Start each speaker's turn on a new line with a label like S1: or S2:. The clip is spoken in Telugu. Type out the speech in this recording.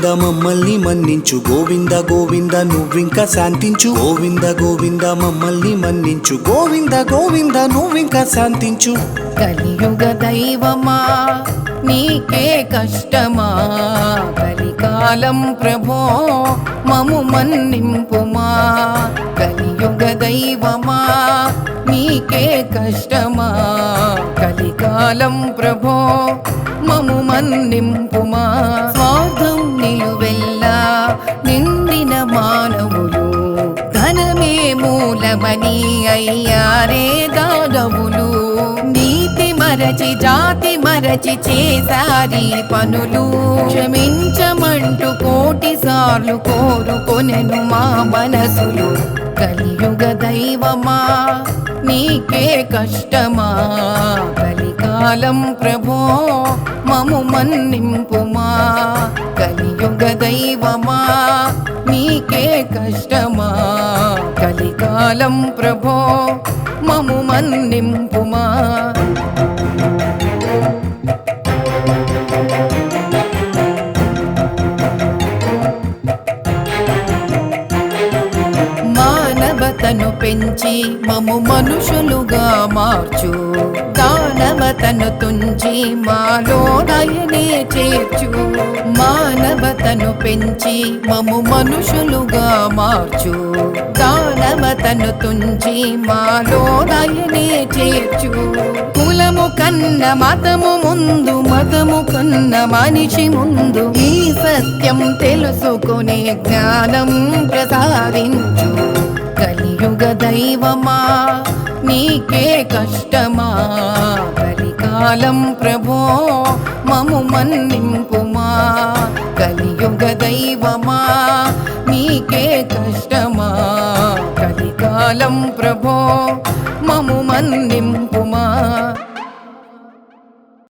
S1: గోవింద మమ్మల్ని మన్నించు గోవింద గోవింద నువ్వింక శాంతించు గోవింద గోవింద మమ్మల్ని మన్నించు గోవింద గోవింద నువ్వింక శాంతించు
S2: కలియుగ దైవమా నీకే కష్టమా కలికాలం ప్రభో మము మన్నింపుమా కలియుగ దైవమా నీకే కష్టమా కలికాలం ప్రభో మము మన్నింపుమా స్వార్థం నిలువెల్లా నిండిన మానవులు ధనమే మూలమని అయ్యారే దానవులు నీతి మరచి జాతి మరచి చేసారి పనులు క్షమించమంటూ కోటి సార్లు కోరుకొనెను మా మనసులు కలియుగ దైవమా నీకే కష్టమా కలికాలం ప్రభో మము మన్నింపుమా కలియుగ దైవమా నీకే కష్టమా కలికాలం ప్రభో మము మన్నింపుమా మానవతను పెంచి మము మనుషులుగా మార్చు దానవతను తుంచి మాలో దయనే చేర్చు మానవతను పెంచి మము మనుషులుగా మార్చు దానవతను తుంచి మాలో దయనే చేర్చు కులము కన్న మతము ముందు మతము కన్న మనిషి ముందు ఈ సత్యం తెలుసుకునే జ్ఞానం ప్రసాదించు కలియుగ దైవమా నీకే కష్టమా కలికాలం ప్రభో మము మన్నింపుమా కలియుగ దైవమా నీకే కష్టమా కలికాలం ప్రభో మము మన్నింపుమా